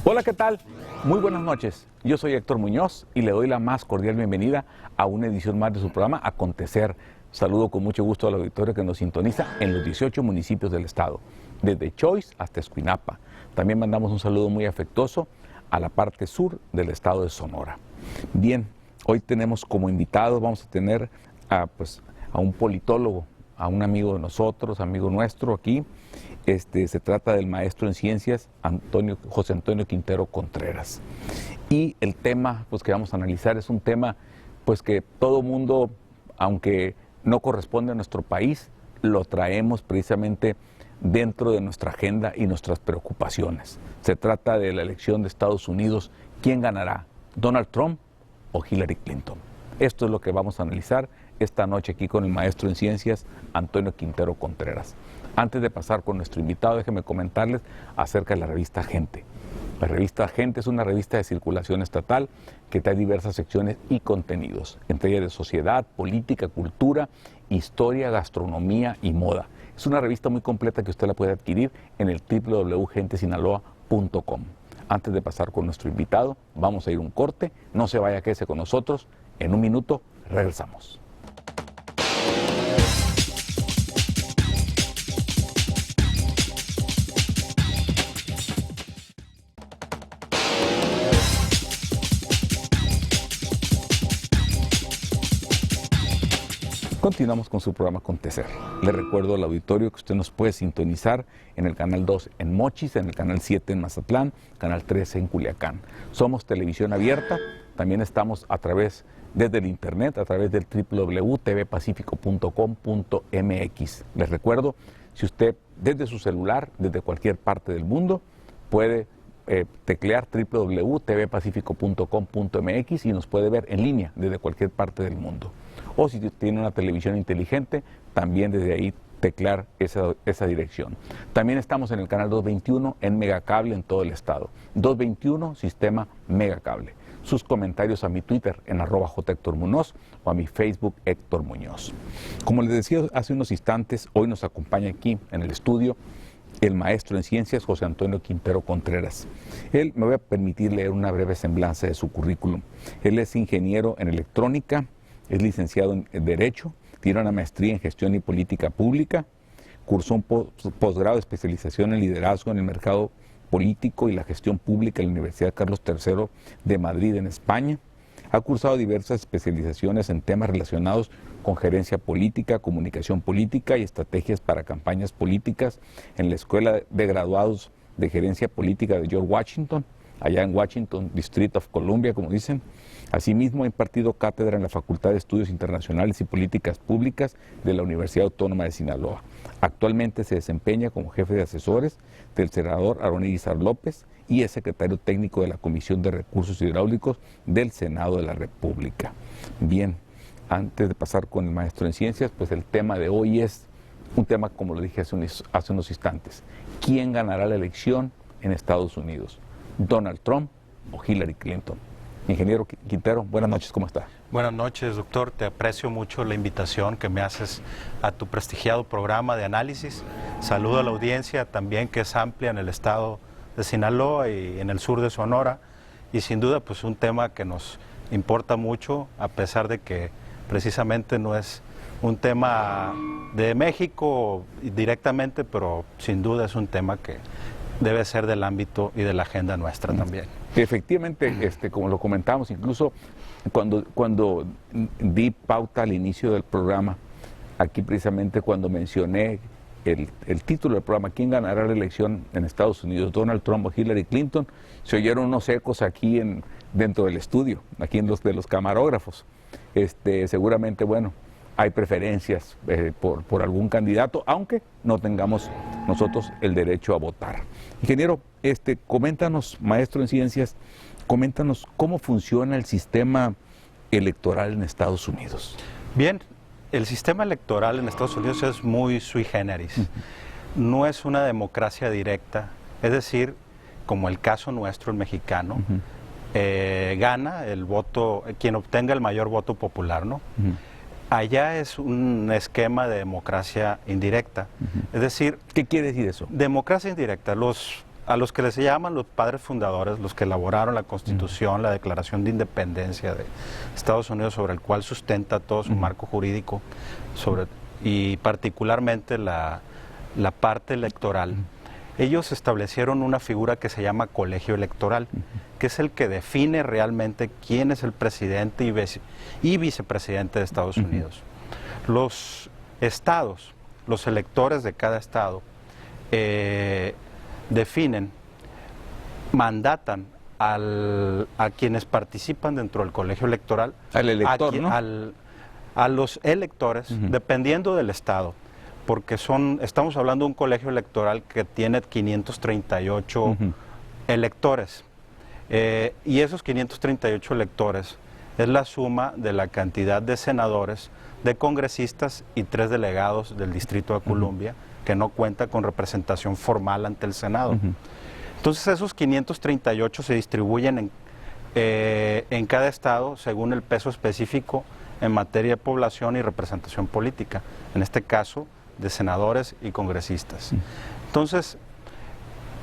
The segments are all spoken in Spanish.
Hola, ¿qué tal? Muy buenas noches. Yo soy Héctor Muñoz y le doy la más cordial bienvenida a una edición más de su programa Acontecer. Saludo con mucho gusto al auditorio que nos sintoniza en los 18 municipios del estado, desde Choix hasta Escuinapa. También mandamos un saludo muy afectuoso a la parte sur del estado de Sonora. Bien, hoy tenemos como invitado, vamos a tener a un politólogo, a un amigo de nosotros, amigo nuestro aquí. Se trata del maestro en ciencias José Antonio Quintero Contreras. Y el tema que vamos a analizar es un tema que todo mundo, aunque no corresponde a nuestro país, lo traemos precisamente dentro de nuestra agenda y nuestras preocupaciones. Se trata de la elección de Estados Unidos. ¿Quién ganará? ¿Donald Trump o Hillary Clinton? Esto es lo que vamos a analizar esta noche aquí con el maestro en ciencias Antonio Quintero Contreras. Antes de pasar con nuestro invitado, déjenme comentarles acerca de la revista Gente. La revista Gente es una revista de circulación estatal que trae diversas secciones y contenidos, entre ellas de sociedad, política, cultura, historia, gastronomía y moda. Es una revista muy completa que usted la puede adquirir en el www.gentesinaloa.com. Antes de pasar con nuestro invitado, vamos a ir a un corte. No se vaya, quédese con nosotros. En un minuto regresamos. Continuamos con su programa Acontecer. Le recuerdo al auditorio que usted nos puede sintonizar en el canal 2 en Mochis, en el canal 7 en Mazatlán, canal 13 en Culiacán. Somos televisión abierta, también estamos desde el internet, a través del www.tvpacifico.com.mx. Les recuerdo, si usted desde su celular, desde cualquier parte del mundo, puede teclear www.tvpacifico.com.mx y nos puede ver en línea desde cualquier parte del mundo. O si tiene una televisión inteligente, también desde ahí teclear esa dirección. También estamos en el canal 221 en Megacable en todo el estado. 221, sistema Megacable. Sus comentarios a mi Twitter en @jhectormunoz o a mi Facebook Héctor Muñoz. Como les decía hace unos instantes, hoy nos acompaña aquí en el estudio el maestro en ciencias José Antonio Quintero Contreras. Me voy a permitir leer una breve semblanza de su currículum. Él es ingeniero en electrónica, es licenciado en Derecho, tiene una maestría en Gestión y Política Pública, cursó un posgrado de especialización en Liderazgo en el Mercado Político y la Gestión Pública en la Universidad Carlos III de Madrid, en España. Ha cursado diversas especializaciones en temas relacionados con gerencia política, comunicación política y estrategias para campañas políticas en la Escuela de Graduados de Gerencia Política de George Washington, allá en Washington, District of Columbia, como dicen. Asimismo, ha impartido cátedra en la Facultad de Estudios Internacionales y Políticas Públicas de la Universidad Autónoma de Sinaloa. Actualmente se desempeña como jefe de asesores del senador Aarón Irizar López y es secretario técnico de la Comisión de Recursos Hidráulicos del Senado de la República. Bien, antes de pasar con el maestro en ciencias, el tema de hoy es un tema, como lo dije hace unos instantes. ¿Quién ganará la elección en Estados Unidos? ¿Donald Trump o Hillary Clinton? Ingeniero Quintero, buenas noches, ¿cómo está? Buenas noches, doctor. Te aprecio mucho la invitación que me haces a tu prestigiado programa de análisis. Saludo a la audiencia también, que es amplia en el estado de Sinaloa y en el sur de Sonora. Y sin duda, un tema que nos importa mucho, a pesar de que precisamente no es un tema de México directamente, pero sin duda es un tema que debe ser del ámbito y de la agenda nuestra también. Efectivamente, como lo comentamos, incluso cuando di pauta al inicio del programa, aquí precisamente cuando mencioné el título del programa, ¿quién ganará la elección en Estados Unidos, Donald Trump o Hillary Clinton?, se oyeron unos ecos aquí dentro del estudio, aquí de los camarógrafos. Seguramente, hay preferencias por algún candidato, aunque no tengamos nosotros el derecho a votar. Ingeniero, coméntanos, maestro en ciencias, coméntanos cómo funciona el sistema electoral en Estados Unidos. Bien, el sistema electoral en Estados Unidos es muy sui generis. No es una democracia directa, es decir, como el caso nuestro, el mexicano, gana el voto, quien obtenga el mayor voto popular, ¿no? Allá es un esquema de democracia indirecta. Es decir... ¿Qué quiere decir eso? Democracia indirecta. Los a los que se llaman los padres fundadores, los que elaboraron la Constitución, la Declaración de Independencia de Estados Unidos, sobre el cual sustenta todo su marco jurídico, y particularmente la parte electoral. Ellos establecieron una figura que se llama colegio electoral, que es el que define realmente quién es el presidente y vicepresidente de Estados Unidos. Los estados, los electores de cada estado, definen, mandatan a quienes participan dentro del colegio electoral, al elector, ¿no? A los electores, dependiendo del estado, porque estamos hablando de un colegio electoral que tiene 538 electores, y esos 538 electores es la suma de la cantidad de senadores, de congresistas y 3 delegados del Distrito de Columbia, que no cuenta con representación formal ante el Senado. Entonces esos 538 se distribuyen en cada estado según el peso específico en materia de población y representación política, en este caso de senadores y congresistas. Entonces,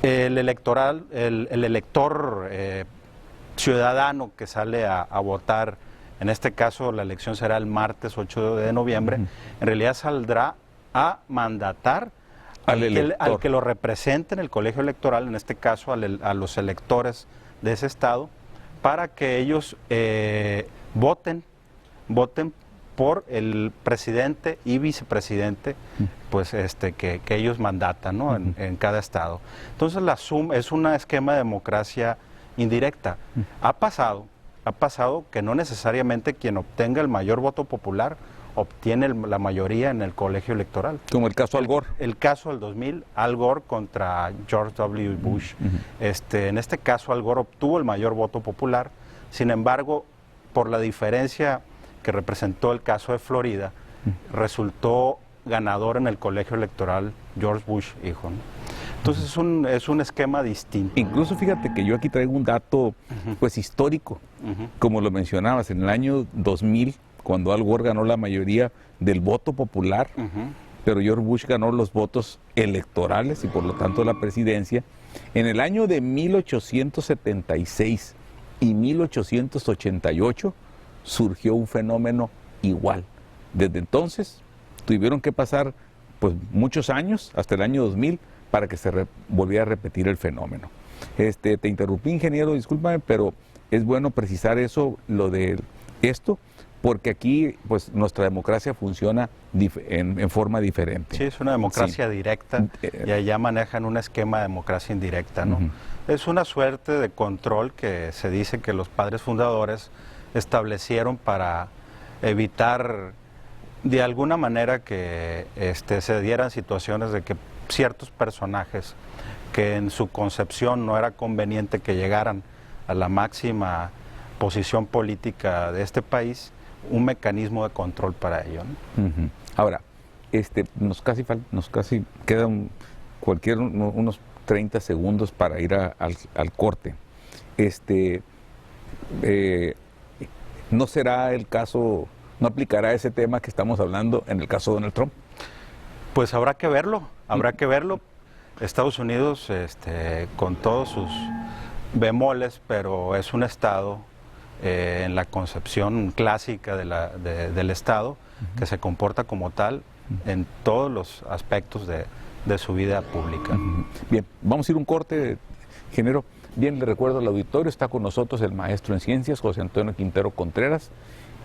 el elector ciudadano que sale a votar, en este caso la elección será el martes 8 de noviembre, en realidad saldrá a mandatar al que lo represente en el colegio electoral, en este caso a los electores de ese estado, para que ellos voten por el presidente y vicepresidente, pues que ellos mandatan, ¿no? en cada estado. Entonces la suma es un esquema de democracia indirecta. Ha pasado que no necesariamente quien obtenga el mayor voto popular obtiene la mayoría en el colegio electoral. Como el caso Al Gore. El caso del 2000, Al Gore contra George W. Bush. En este caso Al Gore obtuvo el mayor voto popular, sin embargo, por la diferencia que representó el caso de Florida, resultó ganador en el colegio electoral George Bush, hijo, ¿no? Entonces es un esquema distinto. Incluso fíjate que yo aquí traigo un dato pues histórico, como lo mencionabas, en el año 2000, cuando Al Gore ganó la mayoría del voto popular, pero George Bush ganó los votos electorales y por lo tanto la presidencia. En el año de 1876 y 1888 surgió un fenómeno igual. Desde entonces tuvieron que pasar pues muchos años, hasta el año 2000, para que se volviera a repetir el fenómeno. Te interrumpí, ingeniero, discúlpame, pero es bueno precisar eso, lo de esto, porque aquí pues nuestra democracia funciona en forma diferente. Sí, es una democracia directa y allá manejan un esquema de democracia indirecta, ¿no? Es una suerte de control que se dice que los padres fundadores establecieron para evitar de alguna manera que se dieran situaciones de que ciertos personajes que en su concepción no era conveniente que llegaran a la máxima posición política de este país, un mecanismo de control para ello, ¿no? Ahora, nos casi quedan unos 30 segundos para ir al corte. ¿No será el caso, no aplicará ese tema que estamos hablando en el caso de Donald Trump? Pues habrá que verlo. Estados Unidos, con todos sus bemoles, pero es un estado en la concepción clásica del estado que se comporta como tal en todos los aspectos de su vida pública. Bien, vamos a ir un corte, ingeniero. Bien, le recuerdo al auditorio, está con nosotros el maestro en ciencias, José Antonio Quintero Contreras,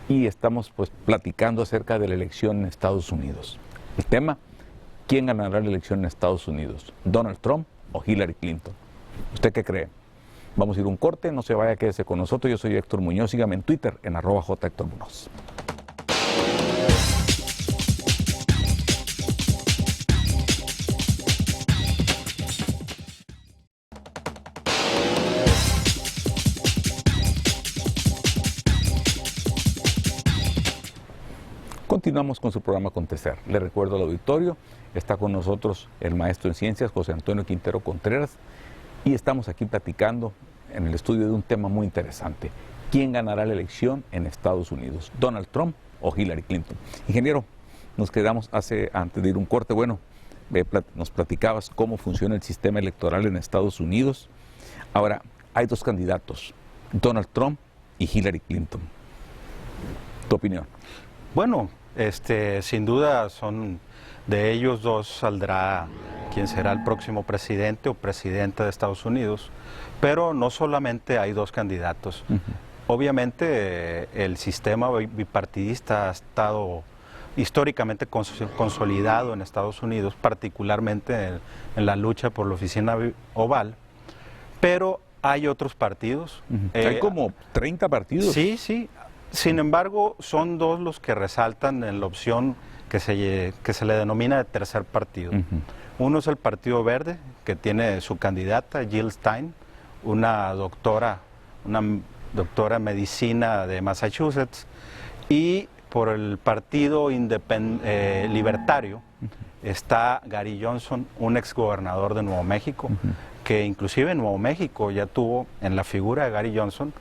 y estamos pues platicando acerca de la elección en Estados Unidos. El tema: ¿quién ganará la elección en Estados Unidos? ¿Donald Trump o Hillary Clinton? ¿Usted qué cree? Vamos a ir un corte, no se vaya, quédese con nosotros. Yo soy Héctor Muñoz, sígame en Twitter en @jHéctorMuñoz. Continuamos con su programa Acontecer. Le recuerdo al auditorio, está con nosotros el maestro en ciencias, José Antonio Quintero Contreras, y estamos aquí platicando en el estudio de un tema muy interesante. ¿Quién ganará la elección en Estados Unidos? ¿Donald Trump o Hillary Clinton? Ingeniero, nos quedamos antes de ir un corte. Bueno, nos platicabas cómo funciona el sistema electoral en Estados Unidos. Ahora, hay dos candidatos, Donald Trump y Hillary Clinton. ¿Tu opinión? Bueno, sin duda son de ellos dos saldrá quien será el próximo presidente o presidenta de Estados Unidos, pero no solamente hay dos candidatos. Obviamente el sistema bipartidista ha estado históricamente consolidado en Estados Unidos, particularmente en la lucha por la oficina oval, pero hay otros partidos. Hay como 30 partidos. Sí, sí. Sin embargo, son dos los que resaltan en la opción que se le denomina de tercer partido. Uno es el Partido Verde, que tiene su candidata, Jill Stein, una doctora en medicina de Massachusetts, y por el Partido Libertario está Gary Johnson, un exgobernador de Nuevo México, que inclusive en Nuevo México ya tuvo en la figura de Gary Johnson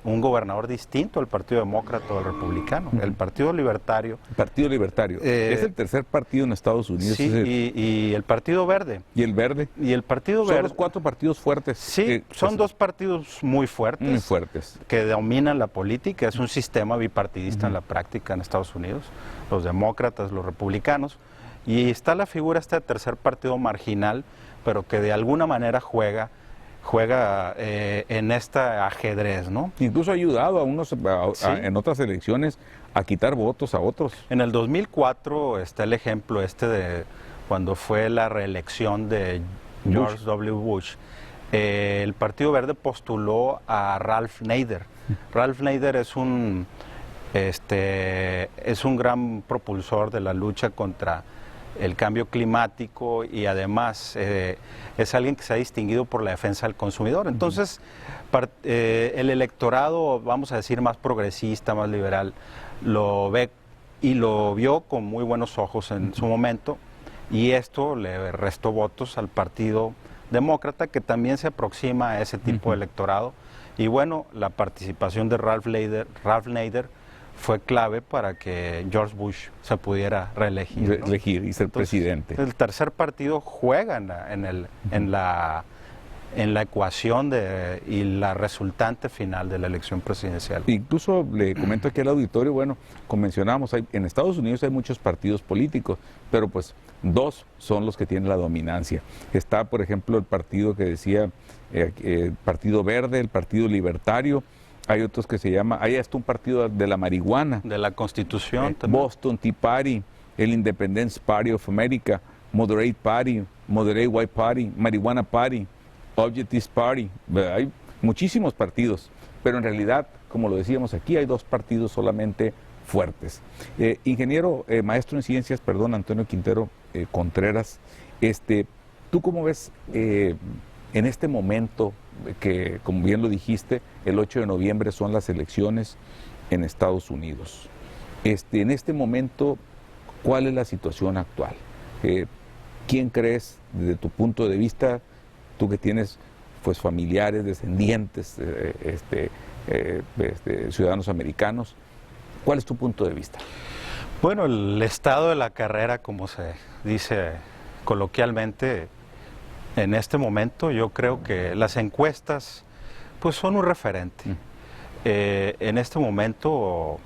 un gobernador distinto al Partido Demócrata o al Republicano. El Partido Libertario. Partido Libertario. Es el tercer partido en Estados Unidos. Sí, y el Partido Verde. ¿Y el Verde? Y el Partido Verde. Son los 4 partidos fuertes. Sí, son dos partidos muy fuertes. Muy fuertes. Que dominan la política. Es un sistema bipartidista en la práctica en Estados Unidos. Los demócratas, los republicanos. Y está la figura de tercer partido marginal, pero que de alguna manera juega en este ajedrez, ¿no? Incluso ha ayudado a unos en otras elecciones a quitar votos a otros. En el 2004 está el ejemplo de cuando fue la reelección de George W. Bush. El Partido Verde postuló a Ralph Nader. Ralph Nader es un gran propulsor de la lucha contra el cambio climático y además es alguien que se ha distinguido por la defensa del consumidor. Entonces, el electorado, vamos a decir, más progresista, más liberal, lo ve y lo vio con muy buenos ojos en su momento, y esto le restó votos al Partido Demócrata, que también se aproxima a ese tipo de electorado. Y bueno, la participación de Ralph Nader fue clave para que George Bush se pudiera reelegir, ¿no? Y ser presidente. El tercer partido juega en la ecuación y la resultante final de la elección presidencial. Incluso le comento aquí al auditorio, bueno, como mencionamos, en Estados Unidos hay muchos partidos políticos, pero pues dos son los que tienen la dominancia. Está, por ejemplo, el partido que decía, el Partido Verde, el Partido Libertario. Hay otros que se llama, ahí está un partido de la marihuana. De la Constitución también. Boston Tea Party, el Independence Party of America, Moderate Party, Moderate White Party, Marijuana Party, Objectives Party. Hay muchísimos partidos, pero en realidad, como lo decíamos aquí, hay dos partidos solamente fuertes. Ingeniero, maestro en ciencias, perdón, Antonio Quintero Contreras, ¿tú cómo ves en este momento que, como bien lo dijiste, el 8 de noviembre son las elecciones en Estados Unidos? En este momento, ¿cuál es la situación actual? ¿Quién crees, desde tu punto de vista, tú que tienes pues familiares, descendientes, ciudadanos americanos, cuál es tu punto de vista? Bueno, el estado de la carrera, como se dice coloquialmente, en este momento yo creo que las encuestas pues son un referente. En este momento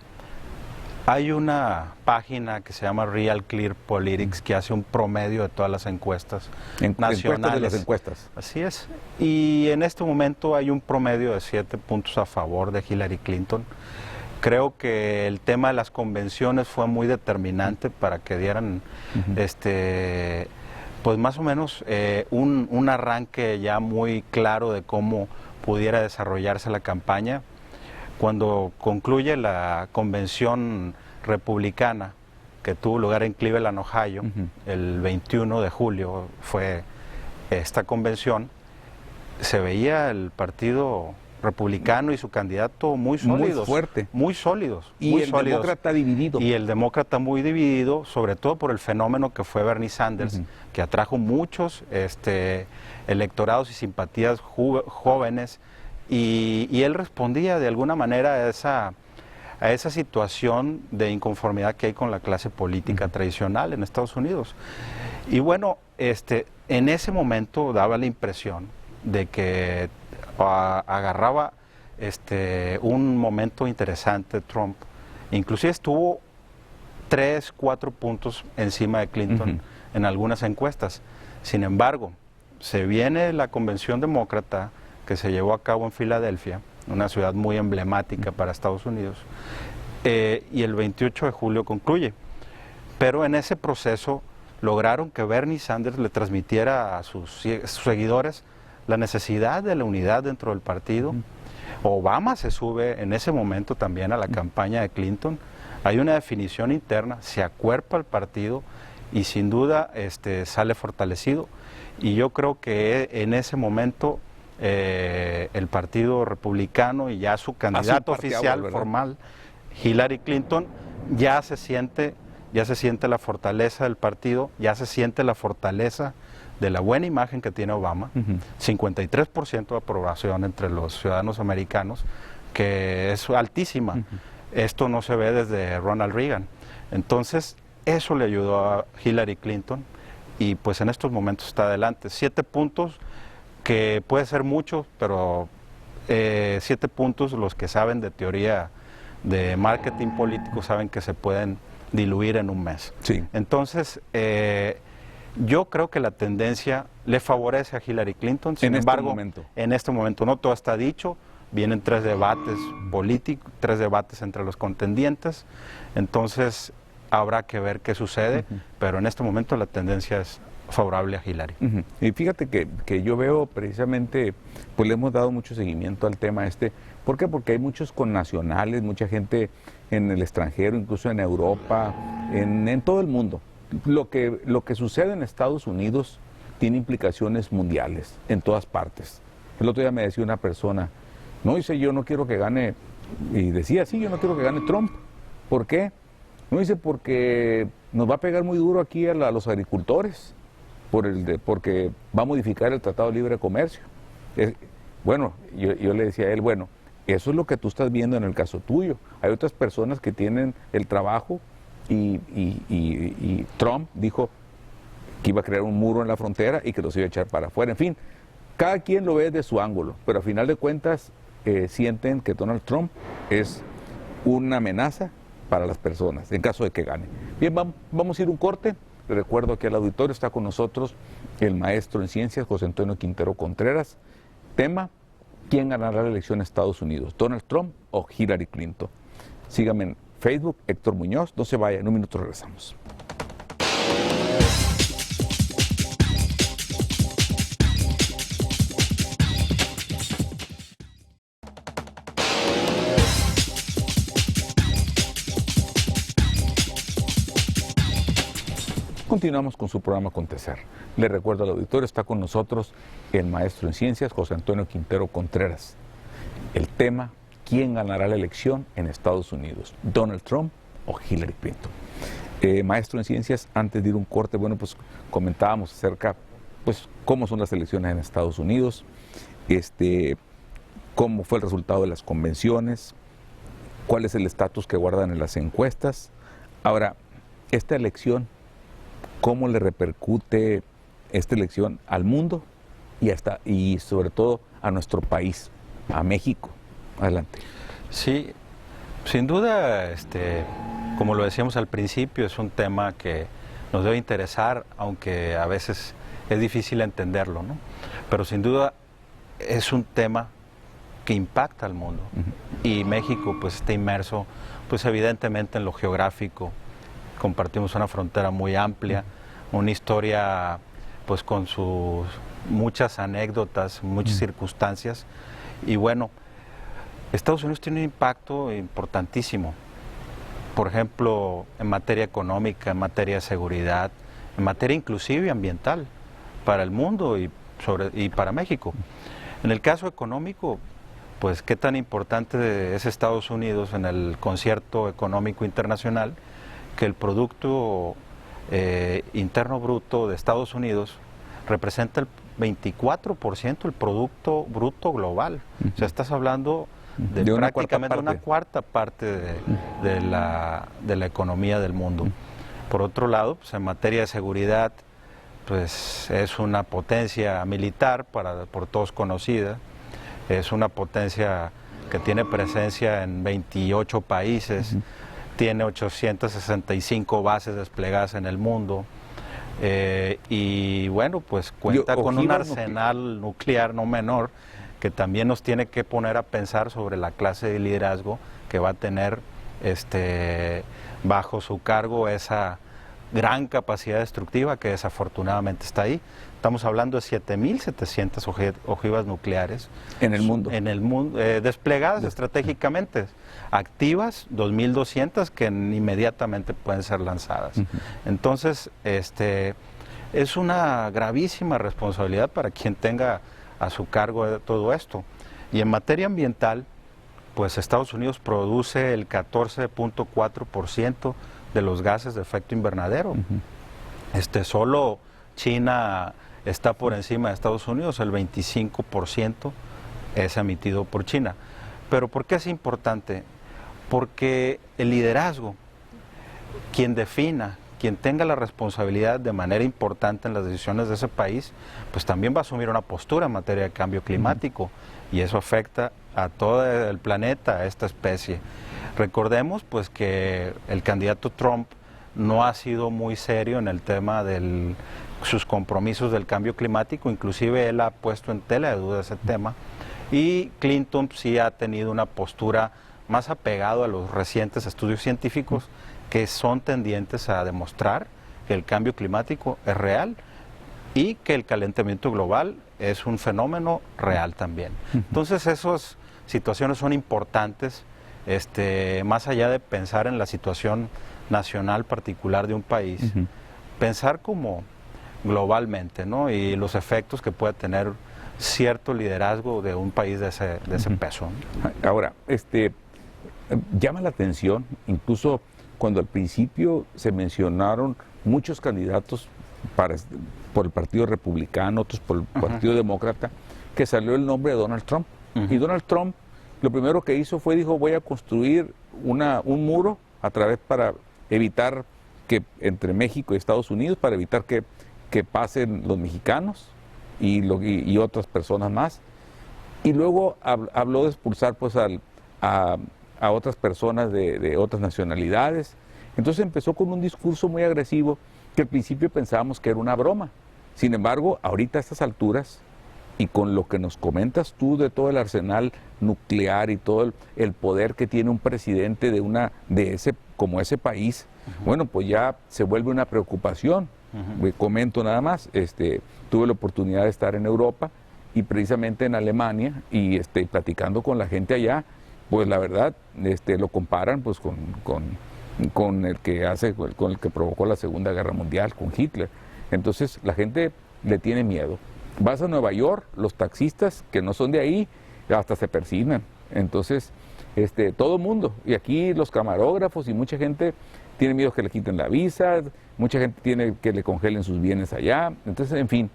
hay una página que se llama Real Clear Politics que hace un promedio de todas las encuestas nacionales. Encuestas de las encuestas. Así es. Y en este momento hay un promedio de 7 puntos a favor de Hillary Clinton. Creo que el tema de las convenciones fue muy determinante para que dieran pues más o menos un arranque ya muy claro de cómo pudiera desarrollarse la campaña. Cuando concluye la convención republicana que tuvo lugar en Cleveland, Ohio, el 21 de julio fue esta convención, se veía el partido republicano y su candidato muy sólidos. Muy fuerte. Muy sólidos. Y muy el sólidos. demócrata dividido. Y el demócrata muy dividido, sobre todo por el fenómeno que fue Bernie Sanders, que atrajo muchos electorados y simpatías jóvenes, y él respondía de alguna manera a esa situación de inconformidad que hay con la clase política tradicional en Estados Unidos. Y bueno, en ese momento daba la impresión de que agarraba un momento interesante Trump. Inclusive estuvo 3, 4 puntos encima de Clinton en algunas encuestas. Sin embargo, se viene la convención demócrata que se llevó a cabo en Filadelfia, una ciudad muy emblemática para Estados Unidos, y el 28 de julio concluye. Pero en ese proceso lograron que Bernie Sanders le transmitiera a sus seguidores la necesidad de la unidad dentro del partido. Obama se sube en ese momento también a la campaña de Clinton. Hay una definición interna, se acuerpa el partido y sin duda sale fortalecido. Y yo creo que en ese momento el Partido Republicano y ya su candidato oficial formal, Hillary Clinton, ya se siente la fortaleza del partido, ya se siente la fortaleza de la buena imagen que tiene Obama, 53% de aprobación entre los ciudadanos americanos, que es altísima. Esto no se ve desde Ronald Reagan. Entonces, eso le ayudó a Hillary Clinton y pues en estos momentos está adelante. 7 puntos, que puede ser mucho, pero 7 puntos, los que saben de teoría de marketing político saben que se pueden diluir en un mes. Sí. Entonces, yo creo que la tendencia le favorece a Hillary Clinton. Sin embargo, en este momento no todo está dicho. Vienen 3 debates políticos, 3 debates entre los contendientes. Entonces, habrá que ver qué sucede, pero en este momento la tendencia es favorable a Hillary. Y fíjate que yo veo precisamente, pues le hemos dado mucho seguimiento al tema ¿Por qué? Porque hay muchos connacionales, mucha gente en el extranjero, incluso en Europa, en todo el mundo. Lo que sucede en Estados Unidos tiene implicaciones mundiales, en todas partes. El otro día me decía una persona, no, dice, yo no quiero que gane, y decía, sí, yo no quiero que gane Trump. ¿Por qué? No, dice, porque nos va a pegar muy duro aquí a los agricultores, porque va a modificar el Tratado de Libre Comercio. Bueno, yo le decía a él, bueno, eso es lo que tú estás viendo en el caso tuyo. Hay otras personas que tienen el trabajo y Trump dijo que iba a crear un muro en la frontera y que los iba a echar para afuera. En fin, cada quien lo ve desde su ángulo, pero a final de cuentas sienten que Donald Trump es una amenaza para las personas, en caso de que gane. Bien, vamos a ir un corte. Les recuerdo que al auditorio está con nosotros el maestro en ciencias, José Antonio Quintero Contreras. Tema, ¿quién ganará la elección en Estados Unidos? ¿Donald Trump o Hillary Clinton? Síganme en Facebook, Héctor Muñoz. No se vaya, en un minuto regresamos. Continuamos con su programa Acontecer. Le recuerdo al auditorio, está con nosotros el maestro en ciencias, José Antonio Quintero Contreras. El tema, ¿quién ganará la elección en Estados Unidos? ¿Donald Trump o Hillary Clinton? Maestro en ciencias, antes de ir un corte, bueno, pues comentábamos acerca, pues, cómo son las elecciones en Estados Unidos, cómo fue el resultado de las convenciones, cuál es el estatus que guardan en las encuestas. Ahora, esta elección, ¿cómo le repercute esta elección al mundo y sobre todo a nuestro país, a México? Adelante. Sí, sin duda, como lo decíamos al principio, es un tema que nos debe interesar, aunque a veces es difícil entenderlo, ¿no? Pero sin duda es un tema que impacta al mundo. Y México pues está inmerso, pues evidentemente en lo geográfico. Compartimos una frontera muy amplia, una historia pues con sus muchas anécdotas, muchas circunstancias, y bueno, Estados Unidos tiene un impacto importantísimo, por ejemplo, en materia económica, en materia de seguridad, en materia inclusive ambiental, para el mundo y para México. En el caso económico, pues qué tan importante es Estados Unidos en el concierto económico internacional, que el Producto Interno Bruto de Estados Unidos representa el 24% del Producto Bruto Global. O sea, estás hablando de prácticamente una cuarta parte de la economía del mundo. Por otro lado, pues en materia de seguridad, pues es una potencia militar por todos conocida, es una potencia que tiene presencia en 28 países, tiene 865 bases desplegadas en el mundo, y bueno, pues cuenta con un arsenal nuclear no menor, que también nos tiene que poner a pensar sobre la clase de liderazgo que va a tener bajo su cargo esa gran capacidad destructiva que desafortunadamente está ahí. Estamos hablando de 7.700 ojivas nucleares en el mundo, desplegadas estratégicamente, activas 2.200 que inmediatamente pueden ser lanzadas. Entonces, es una gravísima responsabilidad para quien tenga a su cargo todo esto. Y en materia ambiental, pues Estados Unidos produce el 14.4% de los gases de efecto invernadero. Solo China está por encima de Estados Unidos, el 25% es emitido por China. Pero ¿por qué es importante? Porque el liderazgo, quien defina, quien tenga la responsabilidad de manera importante en las decisiones de ese país, pues también va a asumir una postura en materia de cambio climático, y eso afecta a todo el planeta, a esta especie. Recordemos pues que el candidato Trump no ha sido muy serio en el tema de sus compromisos del cambio climático, inclusive él ha puesto en tela de duda ese tema, y Clinton sí ha tenido una postura más apegada a los recientes estudios científicos que son tendientes a demostrar que el cambio climático es real y que el calentamiento global es un fenómeno real también. Entonces esas situaciones son importantes, más allá de pensar en la situación nacional particular de un país, pensar como globalmente, ¿no? Y los efectos que puede tener cierto liderazgo de un país de ese peso. Ahora, llama la atención, incluso cuando al principio se mencionaron muchos candidatos por el Partido Republicano, otros por el Partido Demócrata, que salió el nombre de Donald Trump. Y Donald Trump lo primero que hizo fue, dijo, voy a construir un muro para evitar que entre México y Estados Unidos, para evitar que pasen los mexicanos y otras personas más. Y luego habló de expulsar pues a otras personas de otras nacionalidades. Entonces empezó con un discurso muy agresivo que al principio pensábamos que era una broma. Sin embargo, ahorita a estas alturas, y con lo que nos comentas tú de todo el arsenal nuclear y todo el poder que tiene un presidente como ese país, bueno, pues ya se vuelve una preocupación. Comento nada más, tuve la oportunidad de estar en Europa y precisamente en Alemania, y platicando con la gente allá, pues la verdad lo comparan pues con el que provocó la Segunda Guerra Mundial, con Hitler. Entonces la gente le tiene miedo. Vas a Nueva York, los taxistas que no son de ahí hasta se persignan. Entonces todo el mundo, y aquí los camarógrafos y mucha gente tiene miedo que le quiten la visa, mucha gente tiene que le congelen sus bienes allá. Entonces, en fin,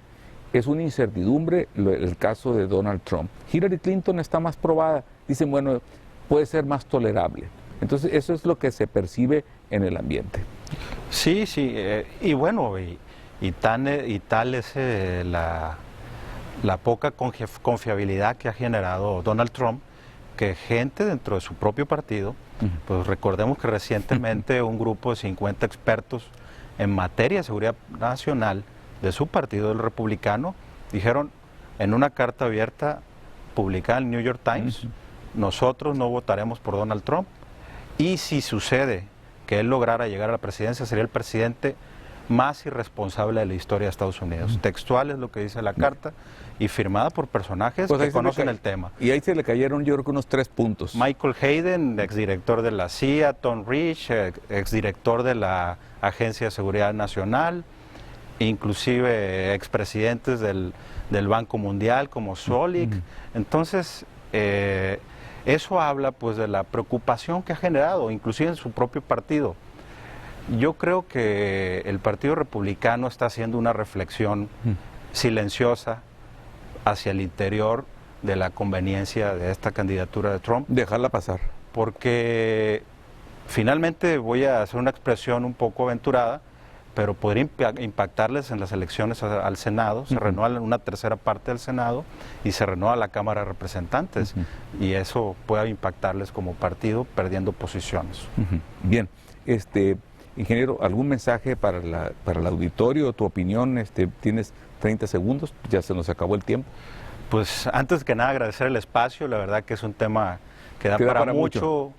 es una incertidumbre el caso de Donald Trump. Hillary Clinton está más probada, dicen, bueno, puede ser más tolerable. Entonces, eso es lo que se percibe en el ambiente. Sí, y bueno, y tal es la poca confiabilidad que ha generado Donald Trump, que gente dentro de su propio partido, pues recordemos que recientemente un grupo de 50 expertos en materia de seguridad nacional de su partido, el republicano, dijeron en una carta abierta publicada en el New York Times, nosotros no votaremos por Donald Trump, y si sucede que él lograra llegar a la presidencia, sería el presidente más irresponsable de la historia de Estados Unidos. Textual es lo que dice la carta, y firmada por personajes que conocen el tema. Y ahí se le cayeron, yo creo que unos 3 puntos. Michael Hayden, exdirector de la CIA, Tom Rich, exdirector de la Agencia de Seguridad Nacional, inclusive expresidentes del Banco Mundial como Solik. Entonces, eso habla pues de la preocupación que ha generado, inclusive en su propio partido. Yo creo que el Partido Republicano está haciendo una reflexión silenciosa hacia el interior de la conveniencia de esta candidatura de Trump, Dejarla pasar. porque finalmente voy a hacer una expresión un poco aventurada, pero podría impactarles en las elecciones al Senado. Se renueva una tercera parte del Senado y se renueva la Cámara de Representantes, y eso puede impactarles como partido perdiendo posiciones. Bien, ingeniero, ¿algún mensaje para el auditorio? ¿Tu opinión? Tienes 30 segundos, ya se nos acabó el tiempo. Pues antes que nada agradecer el espacio, la verdad que es un tema que da para mucho,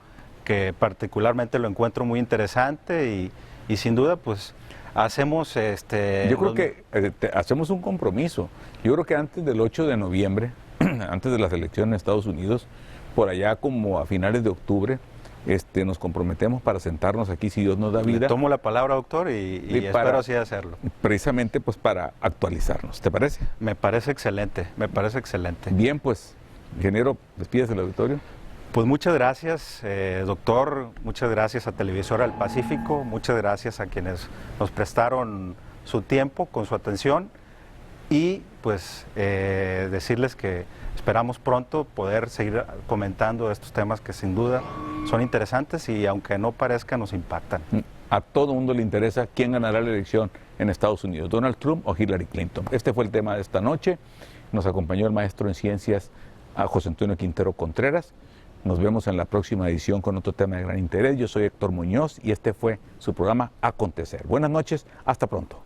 que particularmente lo encuentro muy interesante y sin duda pues hacemos Yo creo que hacemos un compromiso. Yo creo que antes del 8 de noviembre, antes de las elecciones en Estados Unidos, por allá como a finales de octubre, nos comprometemos para sentarnos aquí, si Dios nos da vida. Le tomo la palabra, doctor, y espero así hacerlo. Precisamente pues para actualizarnos, ¿te parece? Me parece excelente, me parece excelente. Bien, pues, ingeniero, despídese del auditorio. Pues muchas gracias, doctor, muchas gracias a Televisora del Pacífico, muchas gracias a quienes nos prestaron su tiempo con su atención, y pues decirles que esperamos pronto poder seguir comentando estos temas que sin duda son interesantes y aunque no parezca nos impactan. A todo mundo le interesa quién ganará la elección en Estados Unidos, Donald Trump o Hillary Clinton. Este fue el tema de esta noche. Nos acompañó el maestro en ciencias José Antonio Quintero Contreras. Nos vemos en la próxima edición con otro tema de gran interés. Yo soy Héctor Muñoz y este fue su programa Acontecer. Buenas noches, hasta pronto.